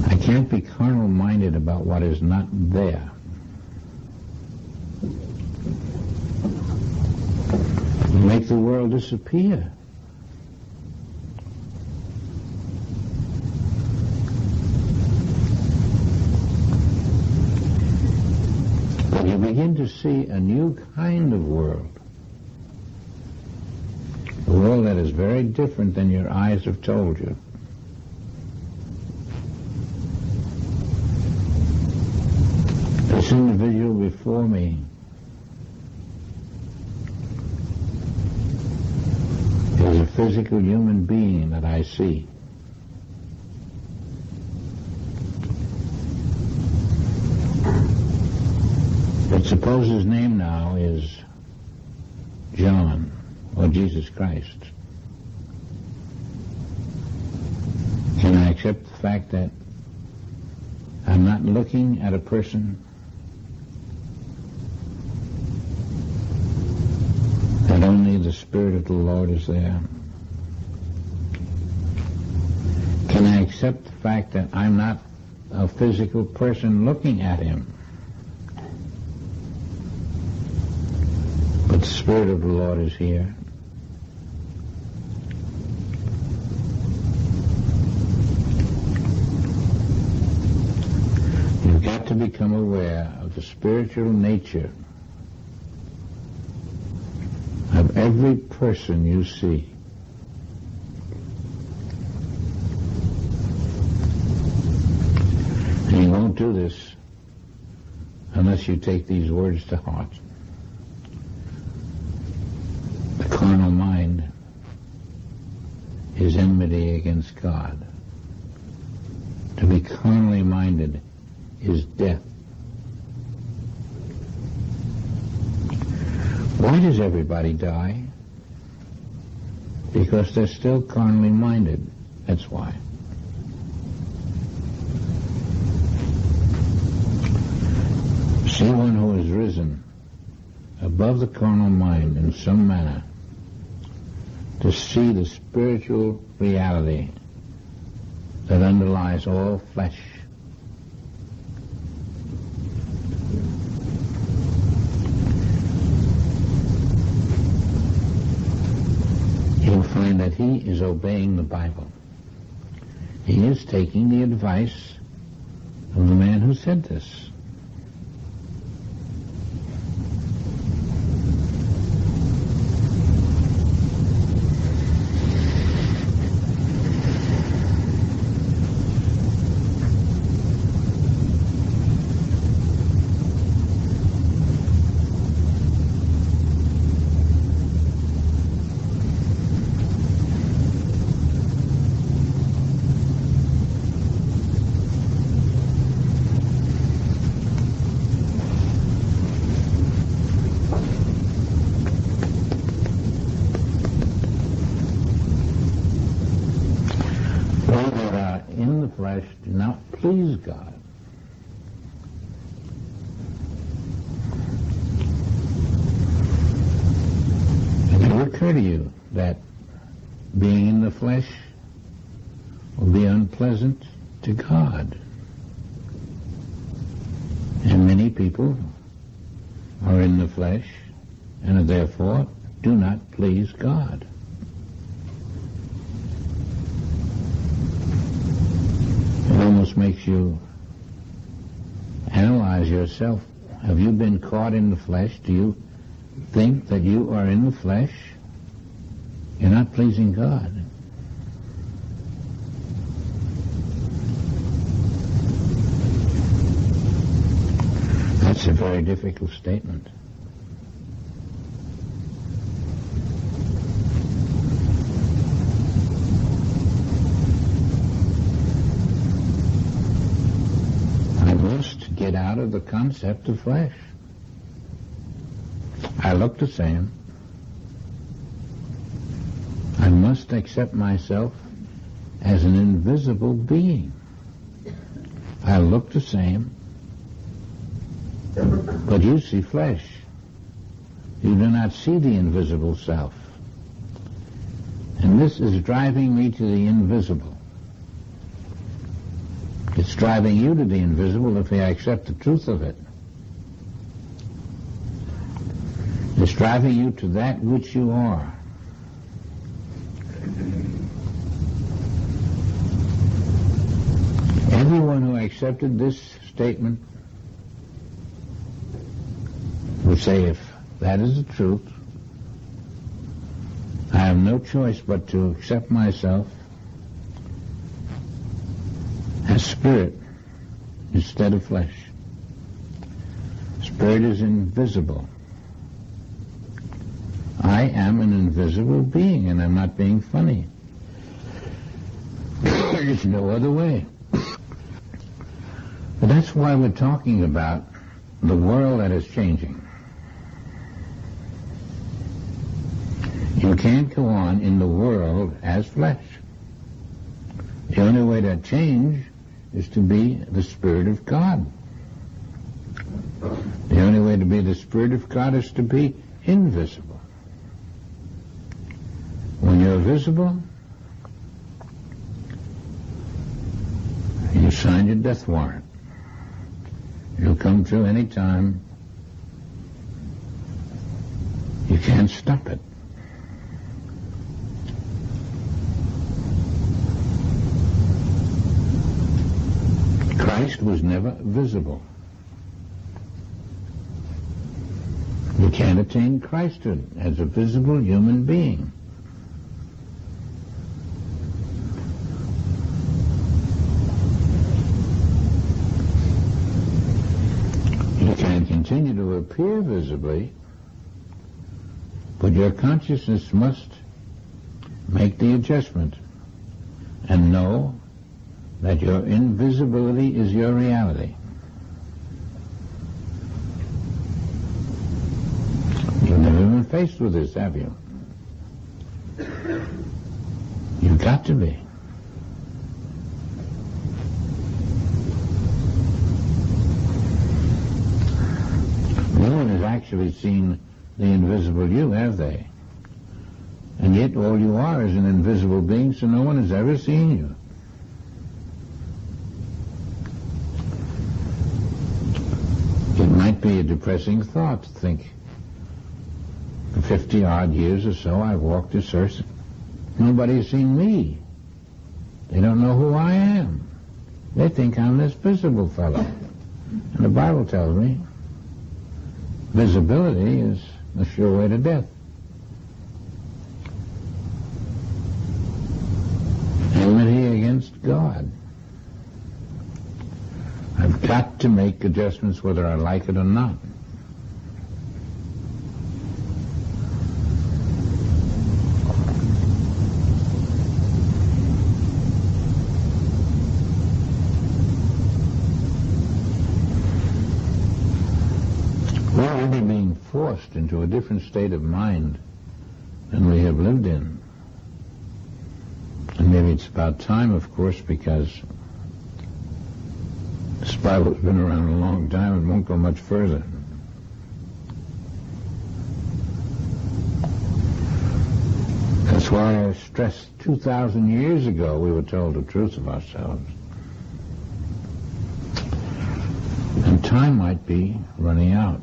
I can't be carnal-minded about what is not there. make the world disappear. But you begin to see a new kind of world. A world that is very different than your eyes have told you. This individual before me is a physical human being that I see. But suppose his name now is John or Jesus Christ. Can I accept the fact that I'm not looking at a person, that only the Spirit of the Lord is there? Can I accept the fact that I'm not a physical person looking at him, but the Spirit of the Lord is here? You've got to become aware of the spiritual nature of every person you see. And you won't do this unless you take these words to heart. The carnal mind is enmity against God. To be carnally minded is death. Why does everybody die? Because they're still carnally minded. That's why. See one who has risen above the carnal mind in some manner to see the spiritual reality that underlies all flesh. You'll find that he is obeying the Bible. He is taking the advice of the man who said this. Do not please God. It will occur to you that being in the flesh will be unpleasant to God. And many people are in the flesh and therefore do not please God. It almost makes you analyze yourself. Have you been caught in the flesh? Do you think that you are in the flesh? You're not pleasing God. That's a very difficult statement. Get out of the concept of flesh. I look the same. I must accept myself as an invisible being. I look the same, but you see flesh. You do not see the invisible self. And this is driving me to the invisible. It's driving you to the invisible if I accept the truth of it. It's driving you to that which you are. Everyone who accepted this statement would say, if that is the truth, I have no choice but to accept myself as spirit instead of flesh. Spirit is invisible. I am an invisible being, and I'm not being funny. There's no other way. But that's why we're talking about the world that is changing. You can't go on in the world as flesh. The only way to change is to be the Spirit of God. The only way to be the Spirit of God is to be invisible. When you're visible, you sign your death warrant. You'll come through any time. You can't stop it. Christ was never visible. You can't attain Christhood as a visible human being. You can continue to appear visibly, but your consciousness must make the adjustment and know that your invisibility is your reality. You've never been faced with this, have you? You've got to be. No one has actually seen the invisible you, have they? And yet all you are is an invisible being, so no one has ever seen you. It might be a depressing thought to think, for 50-odd years or so, I've walked this earth. Nobody has seen me. They don't know who I am. They think I'm this visible fellow. And the Bible tells me visibility is the sure way to death. Enmity against God. I've got to make adjustments whether I like it or not. We're really being forced into a different state of mind than we have lived in. And maybe it's about time, of course, because this Bible's been around a long time and won't go much further. That's why I stressed 2,000 years ago we were told the truth of ourselves. And time might be running out.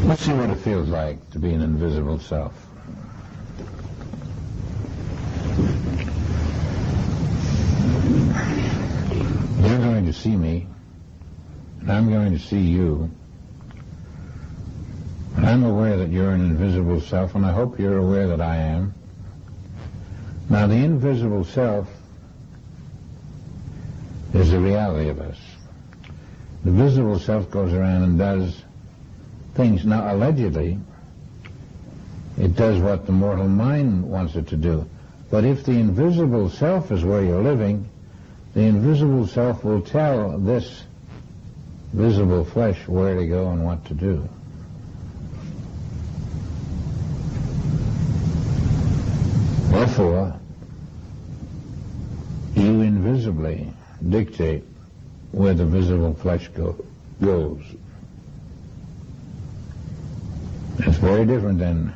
Let's see what it feels like to be an invisible self. You're going to see me, and I'm going to see you. And I'm aware that you're an invisible self, and I hope you're aware that I am. Now, the invisible self is the reality of us. The visible self goes around and does things. Now, allegedly, it does what the mortal mind wants it to do. But if the invisible self is where you're living, the invisible self will tell this visible flesh where to go and what to do. Therefore, you invisibly dictate where the visible flesh goes. It's very different than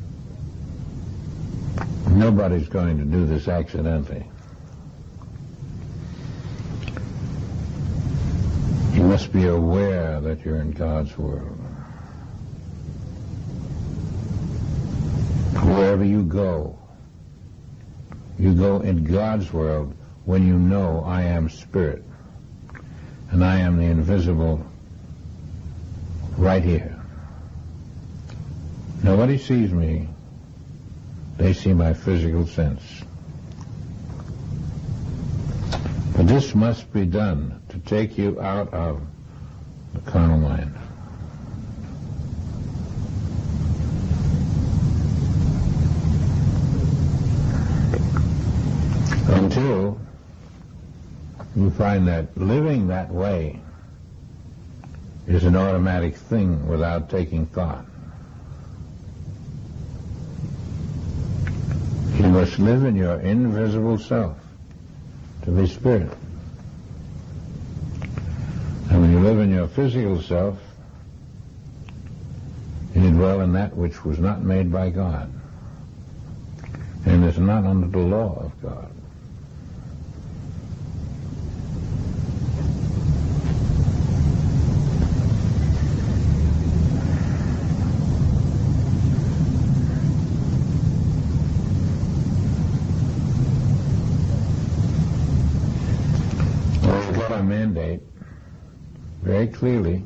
Nobody's going to do this accidentally. You must be aware that you're in God's world. Wherever you go in God's world when you know I am spirit and I am the invisible right here. Nobody sees me. They see my physical sense. But this must be done to take you out of the carnal mind. Until you find that living that way is an automatic thing without taking thought. You must live in your invisible self to be spirit. And when you live in your physical self, you dwell in that which was not made by God and is not under the law of God. Mandate very clearly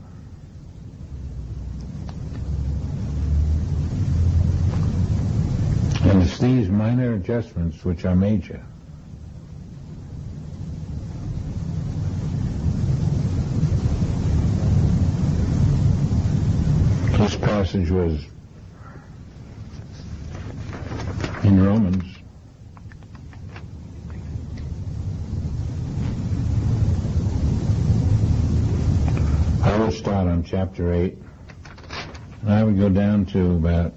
and it's these minor adjustments which are major. This passage was in Romans. I would start on chapter 8, and I would go down to about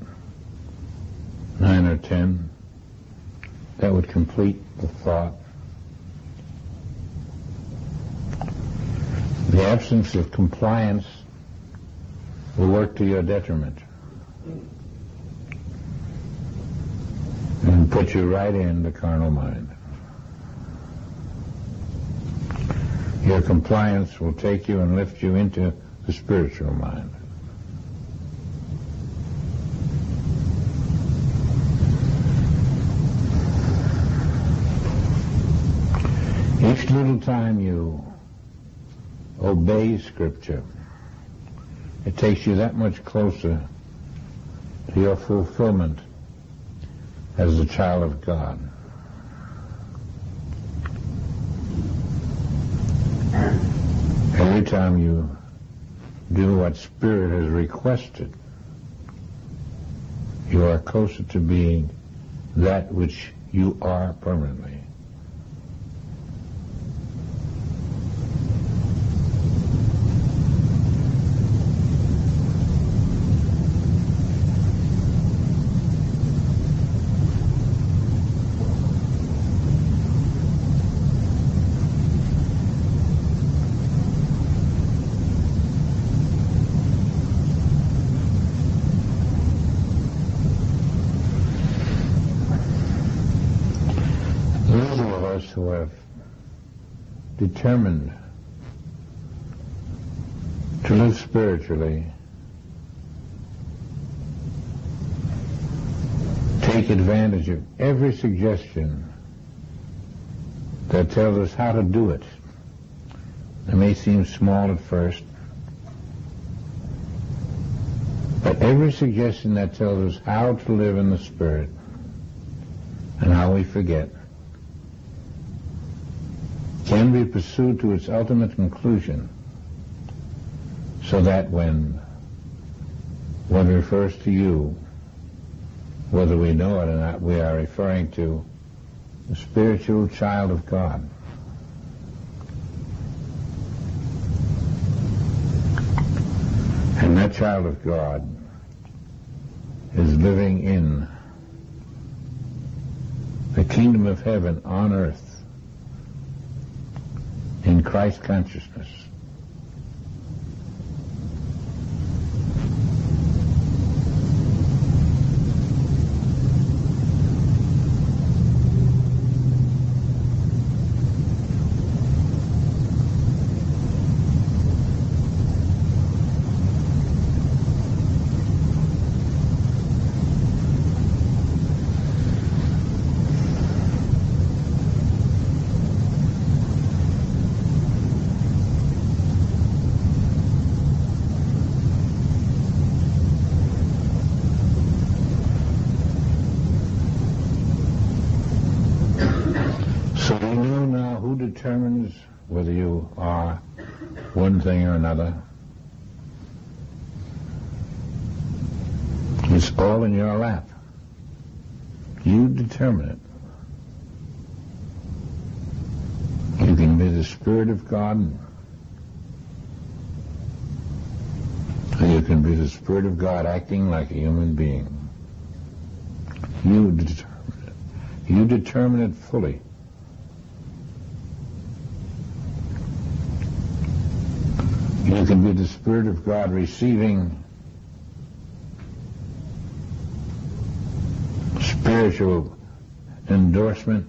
9 or 10. That would complete the thought. The absence of compliance will work to your detriment and put you right in the carnal mind. Your compliance will take you and lift you into the spiritual mind. Each little time you obey Scripture, it takes you that much closer to your fulfillment as a child of God. Every time you do what Spirit has requested, you are closer to being that which you are permanently. Who have determined to live spiritually take advantage of every suggestion that tells us how to do it. It may seem small at first, but every suggestion that tells us how to live in the Spirit and how we forget can be pursued to its ultimate conclusion, so that when one refers to you, whether we know it or not, we are referring to the spiritual child of God. And that child of God is living in the kingdom of heaven on earth in Christ consciousness. determines whether you are one thing or another. It's all in your lap. You determine it. You can be the Spirit of God, or you can be the Spirit of God acting like a human being. You determine it. You determine it fully. You can be the Spirit of God receiving spiritual endorsement,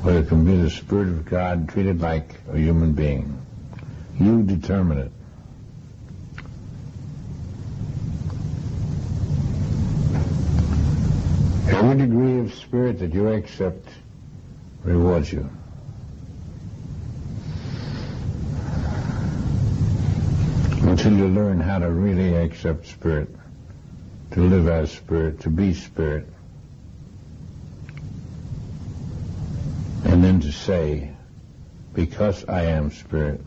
or it can be the Spirit of God treated like a human being. You determine it. Every degree of spirit that you accept rewards you. Until you learn how to really accept spirit, to live as spirit, to be spirit, and then to say, because I am spirit,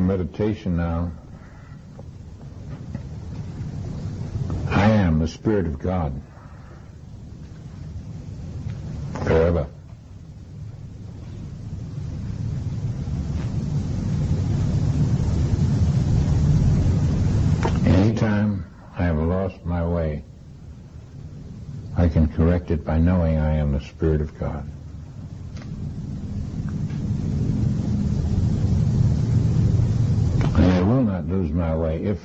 meditation now. I am the Spirit of God forever. Anytime I have lost my way, I can correct it by knowing I am the Spirit of God. Lose my way if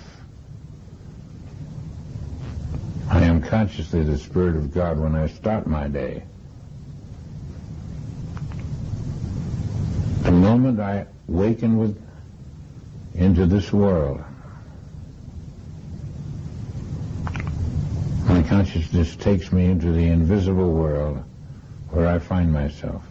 I am consciously the Spirit of God when I start my day. The moment I waken into this world, my consciousness takes me into the invisible world where I find myself.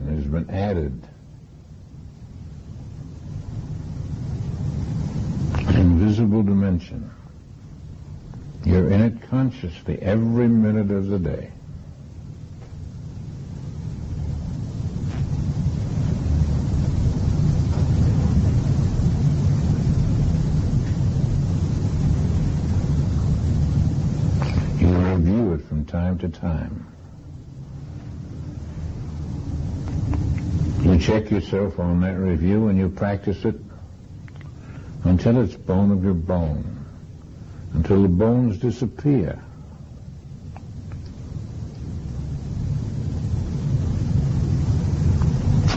Has been added. An invisible dimension. You're in it consciously every minute of the day. You review it from time to time. You check yourself on that review and you practice it until it's bone of your bone, until the bones disappear.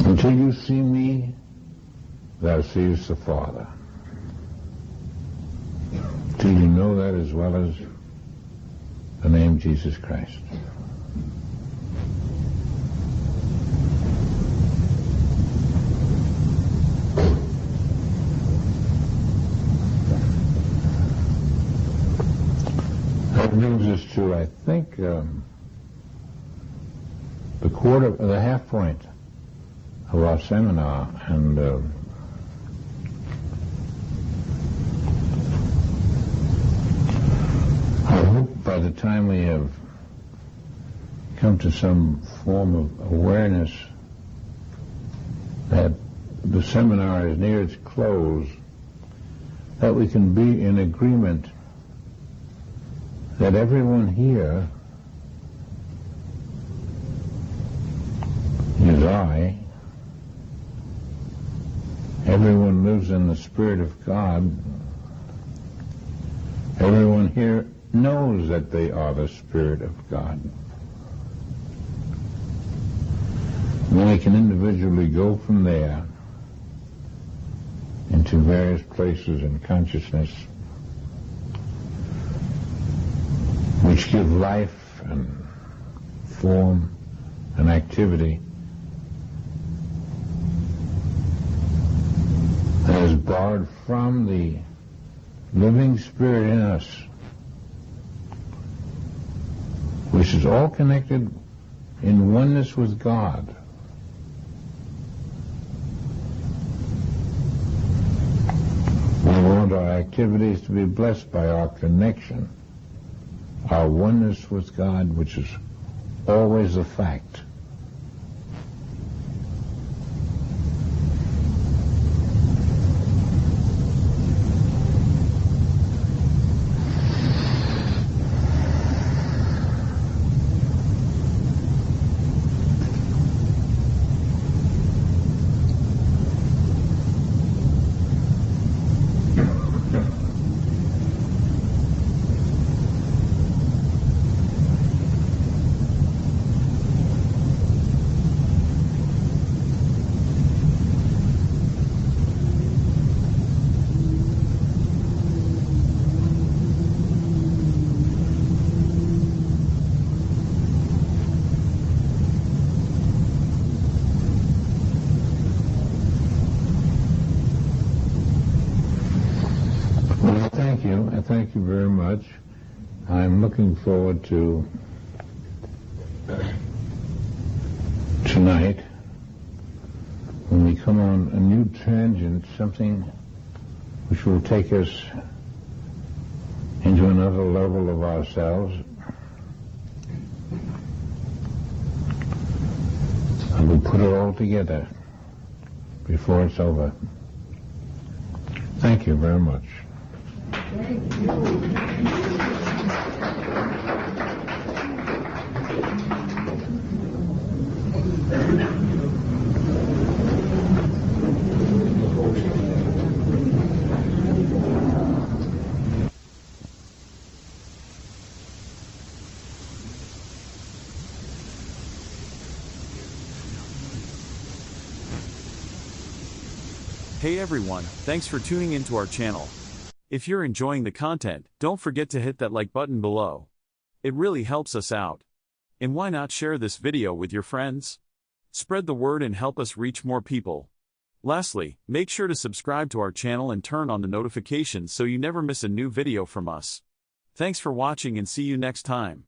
Until you see me, thou seest the Father. Till you know that as well as the name Jesus Christ. Brings us to, I think, the half point of our seminar, and I hope by the time we have come to some form of awareness that the seminar is near its close, that we can be in agreement that everyone here is I. Everyone lives in the Spirit of God. Everyone here knows that they are the Spirit of God. And then we can individually go from there into various places in consciousness which give life and form and activity that is borrowed from the living Spirit in us, which is all connected in oneness with God. We want our activities to be blessed by our connection, our oneness with God, which is always a fact. Thank you very much. I'm looking forward to tonight when we come on a new tangent, something which will take us into another level of ourselves. And we'll put it all together before it's over. Thank you very much. Thank you. Hey everyone, thanks for tuning into our channel. If you're enjoying the content, don't forget to hit that like button below. It really helps us out. And why not share this video with your friends? Spread the word and help us reach more people. Lastly, make sure to subscribe to our channel and turn on the notifications so you never miss a new video from us. Thanks for watching and see you next time.